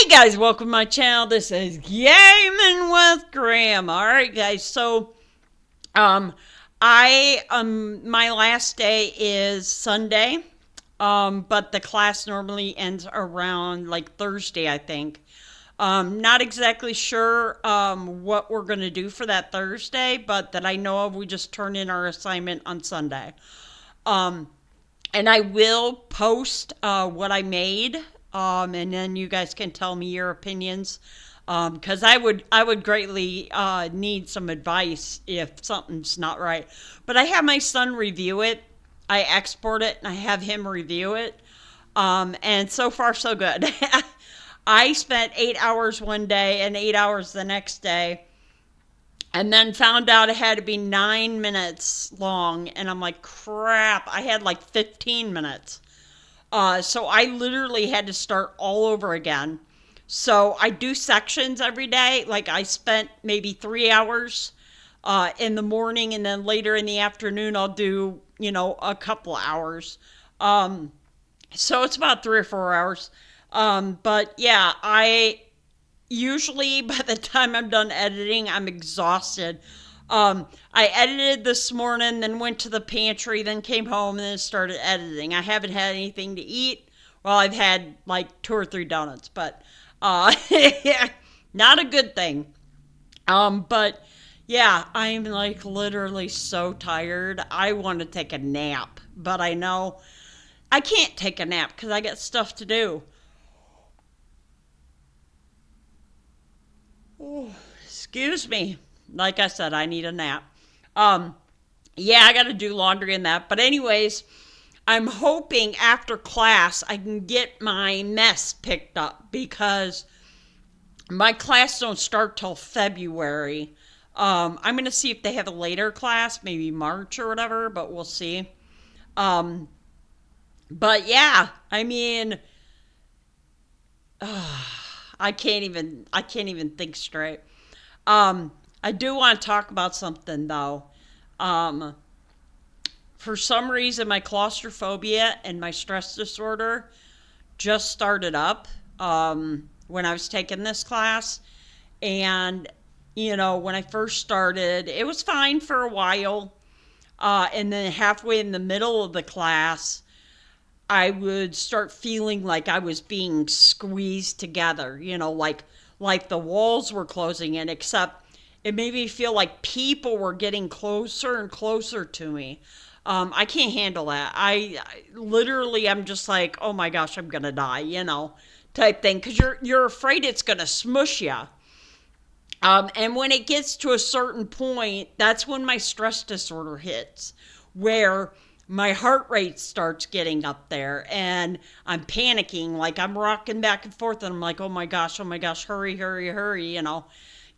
Hey guys, welcome to my channel. This is Gaming with Graham. Alright guys, so um my last day is Sunday. But the class normally ends around like Thursday, I think. Not exactly sure what we're gonna do for that Thursday, but that I know of, we just turn in our assignment on Sunday. Um and I will post what I made, and then you guys can tell me your opinions. Because I would greatly need some advice if something's not right. But I have my son review it. I export it and I have him review it. And so far so good. I spent 8 hours one day and 8 hours the next day, and then found out it had to be 9 minutes long, and I'm like, crap, I had like 15 minutes. So I literally had to start all over again. So I do sections every day. Like I spent maybe 3 hours in the morning, and then later in the afternoon I'll do, a couple hours. Um, so it's about 3 or 4 hours. But yeah, I usually by the time I'm done editing, I'm exhausted. I edited this morning, then went to the pantry, then came home, and then started editing. I haven't had anything to eat. Well, I've had like 2 or 3 donuts, but not a good thing. But yeah, I'm like literally so tired. I want to take a nap, but I know I can't take a nap because I got stuff to do. Oh, excuse me. Like I said, I need a nap. Um, yeah, I got to do laundry and that. But anyways, I'm hoping after class I can get my mess picked up because my class don't start till February. I'm gonna see if they have a later class, maybe March or whatever, but we'll see. Um, but yeah, I mean, I can't even think straight. I do want to talk about something though. Um, for some reason, my claustrophobia and my stress disorder just started up when I was taking this class. And, when I first started, it was fine for a while. And then halfway in the middle of the class, I would start feeling like I was being squeezed together, like the walls were closing in, except it made me feel like people were getting closer and closer to me. I can't handle that. Literally, I'm just like, oh my gosh, I'm gonna die, type thing, because you're afraid it's gonna smush you. And when it gets to a certain point, that's when my stress disorder hits, where my heart rate starts getting up there and I'm panicking, like I'm rocking back and forth, and I'm like, oh my gosh, hurry, hurry, hurry,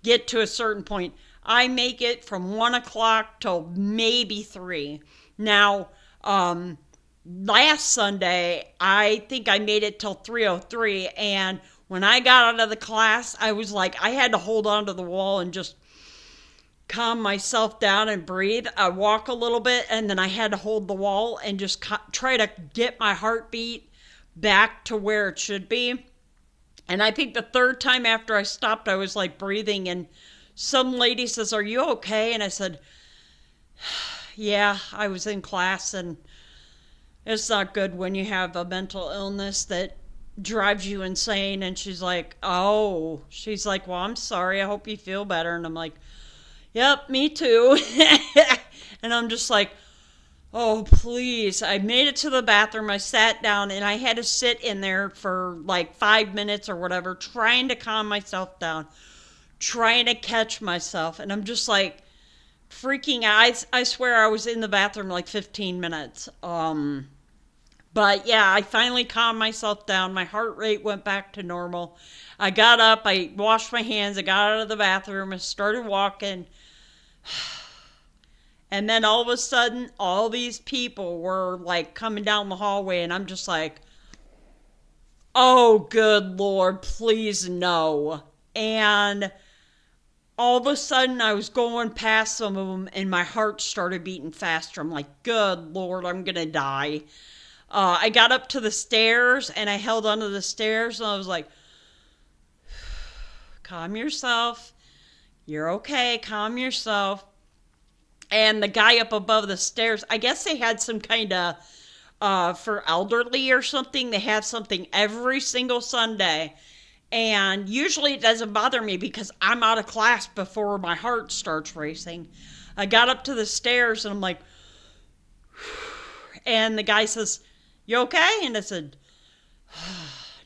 get to a certain point. I make it from 1 o'clock till maybe 3. Now, last Sunday, I think I made it till 3:03, and when I got out of the class, I was like, I had to hold on to the wall and just calm myself down and breathe. I walk a little bit, and then I had to hold the wall and just try to get my heartbeat back to where it should be. And I think the third time after I stopped, I was like breathing, and some lady says, "Are you okay?" And I said, "Yeah, I was in class, and it's not good when you have a mental illness that drives you insane." And she's like, "Oh," she's like, "Well, I'm sorry. I hope you feel better." And I'm like, "Yep, me too." And I'm just like, oh, please. I made it to the bathroom. I sat down and I had to sit in there for like 5 minutes or whatever, trying to calm myself down, trying to catch myself. And I'm just like freaking out. I swear I was in the bathroom like 15 minutes. But yeah, I finally calmed myself down. My heart rate went back to normal. I got up, I washed my hands, I got out of the bathroom, I started walking. And then all of a sudden, all these people were like coming down the hallway, and I'm just like, oh, good Lord, please no. And all of a sudden, I was going past some of them, and my heart started beating faster. I'm like, good Lord, I'm gonna die. I got up to the stairs, and I held onto the stairs, and I was like, calm yourself. You're okay. Calm yourself. And the guy up above the stairs, I guess they had some kind of, for elderly or something, they have something every single Sunday. And usually it doesn't bother me because I'm out of class before my heart starts racing. I got up to the stairs and I'm like, and the guy says, "You okay?" And I said,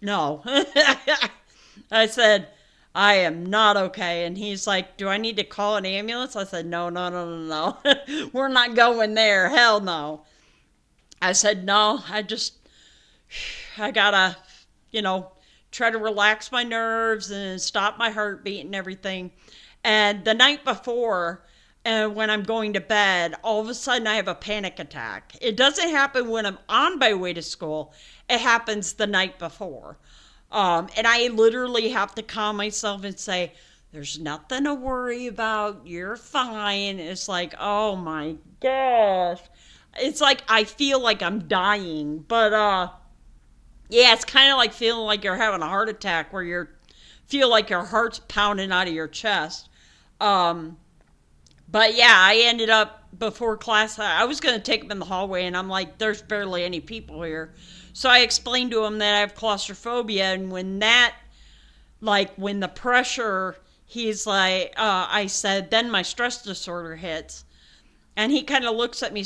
"No." I said, "I am not okay." And he's like, "Do I need to call an ambulance?" I said, "No, no, no, no, no. We're not going there. Hell no." I said, "No, I gotta, you know, try to relax my nerves and stop my heartbeat and everything." And the night before, and when I'm going to bed, all of a sudden I have a panic attack. It doesn't happen when I'm on my way to school. It happens the night before. And I literally have to calm myself and say, "There's nothing to worry about. You're fine." It's like, oh my gosh. It's like I feel like I'm dying. But yeah, it's kind of like feeling like you're having a heart attack where you feel like your heart's pounding out of your chest. Um, but yeah, I ended up before class. I was going to take him in the hallway, and I'm like, "There's barely any people here." So I explained to him that I have claustrophobia, and when the pressure, he's like, I said, "Then my stress disorder hits." And he kind of looks at me,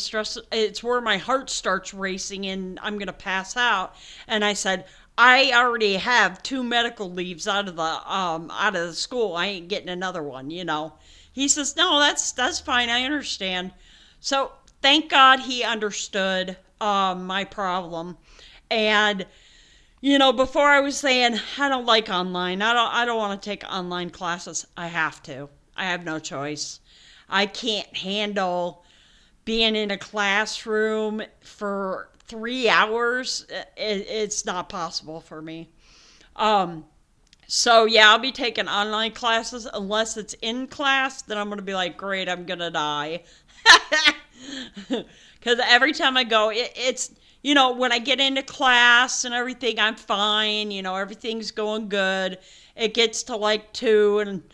it's where my heart starts racing and I'm going to pass out. And I said, "I already have 2 medical leaves out of the school. I ain't getting another one. He says, "No, that's fine. I understand." So thank God he understood my problem. And before I was saying I don't like online. I don't want to take online classes. I have to. I have no choice. I can't handle being in a classroom for 3 hours. It's not possible for me. So yeah, I'll be taking online classes unless it's in class. Then I'm gonna be like, great, I'm gonna die. Because every time I go, it's when I get into class and everything, I'm fine. Everything's going good. It gets to like 2 and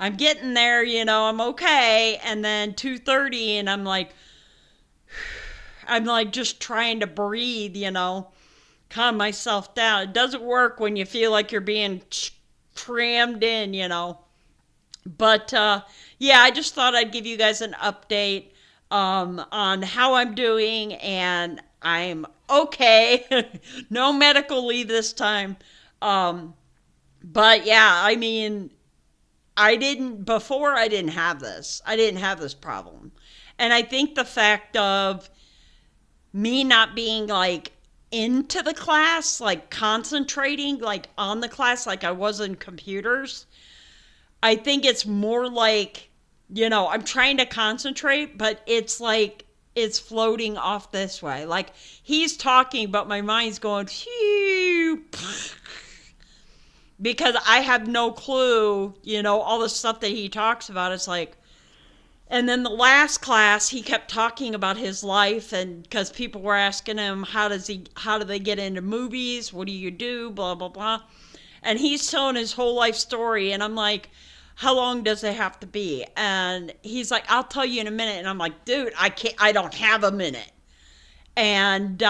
I'm getting there, I'm okay. And then 2:30 and I'm like just trying to breathe, calm myself down. It doesn't work when you feel like you're being crammed in. But yeah, I just thought I'd give you guys an update on how I'm doing, and I'm okay. No medical leave this time. But yeah, I mean, I didn't have this. I didn't have this problem. And I think the fact of me not being like into the class, like concentrating like on the class like I was in computers, I think it's more like, I'm trying to concentrate, but it's like it's floating off this way. Like he's talking, but my mind's going, phew, because I have no clue, all the stuff that he talks about. It's like, and then the last class, he kept talking about his life, and because people were asking him, how do they get into movies? What do you do? Blah, blah, blah. And he's telling his whole life story, and I'm like, how long does it have to be? And he's like, "I'll tell you in a minute." And I'm like, "Dude, I don't have a minute." And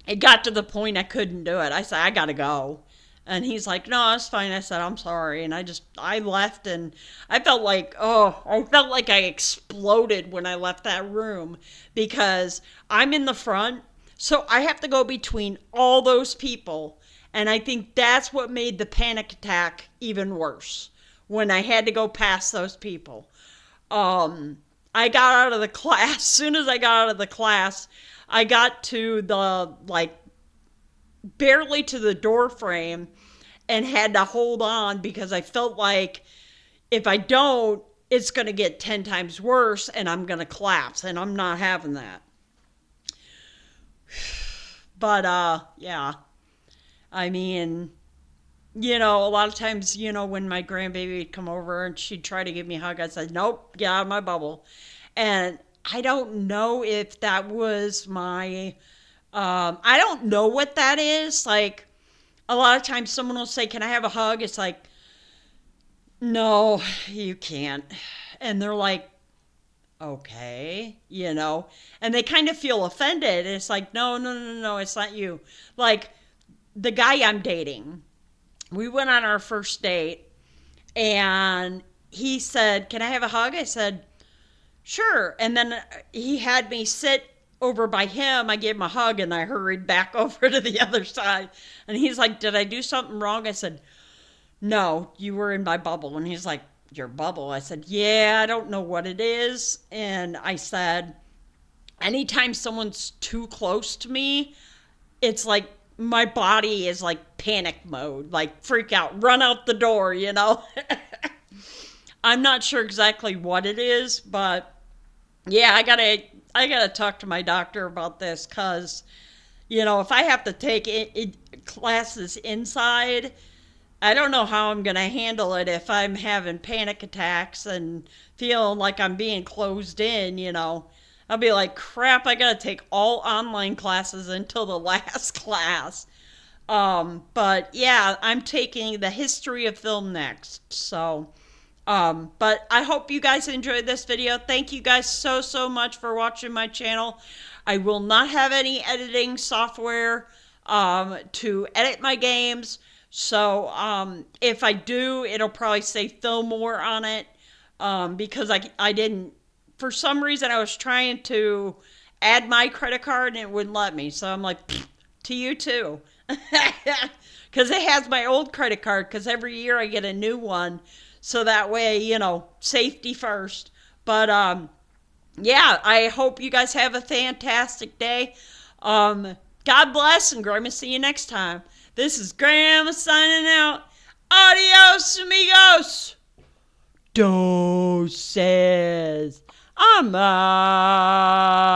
it got to the point I couldn't do it. I said, "I gotta go." And he's like, "No, it's fine." I said, "I'm sorry." And I left, and I felt like I exploded when I left that room because I'm in the front. So I have to go between all those people. And I think that's what made the panic attack even worse when I had to go past those people. I got out of the class. As soon as I got out of the class, I got to barely to the door frame and had to hold on because I felt like if I don't, it's going to get 10 times worse and I'm going to collapse, and I'm not having that. But yeah, I mean, a lot of times, when my grandbaby would come over and she'd try to give me a hug, I'd say, "Nope, get out of my bubble." And I don't know if that was I don't know what that is. Like, a lot of times someone will say, "Can I have a hug?" It's like, no, you can't. And they're like, okay, and they kind of feel offended. It's like, no, no, no, no, it's not you. Like the guy I'm dating, we went on our first date and he said, "Can I have a hug?" I said, "Sure." And then he had me sit over by him. I gave him a hug and I hurried back over to the other side. And he's like, "Did I do something wrong?" I said, "No, you were in my bubble." And he's like, "Your bubble?" I said, "Yeah, I don't know what it is." And I said, anytime someone's too close to me, it's like my body is like panic mode, like freak out, run out the door. I'm not sure exactly what it is, but yeah, I gotta talk to my doctor about this because if I have to take classes inside, I don't know how I'm gonna handle it if I'm having panic attacks and feeling like I'm being closed in. I'll be like, crap, I gotta take all online classes until the last class. But yeah, I'm taking the history of film next. But I hope you guys enjoyed this video. Thank you guys so, so much for watching my channel. I will not have any editing software to edit my games. So if I do, it'll probably say Fillmore on it because I didn't, for some reason, I was trying to add my credit card and it wouldn't let me. So I'm like, to you too. Because it has my old credit card because every year I get a new one. So that way, safety first. But yeah, I hope you guys have a fantastic day. God bless, and Grandma, see you next time. This is Grandma signing out. Adios, amigos. Doses. I'm out.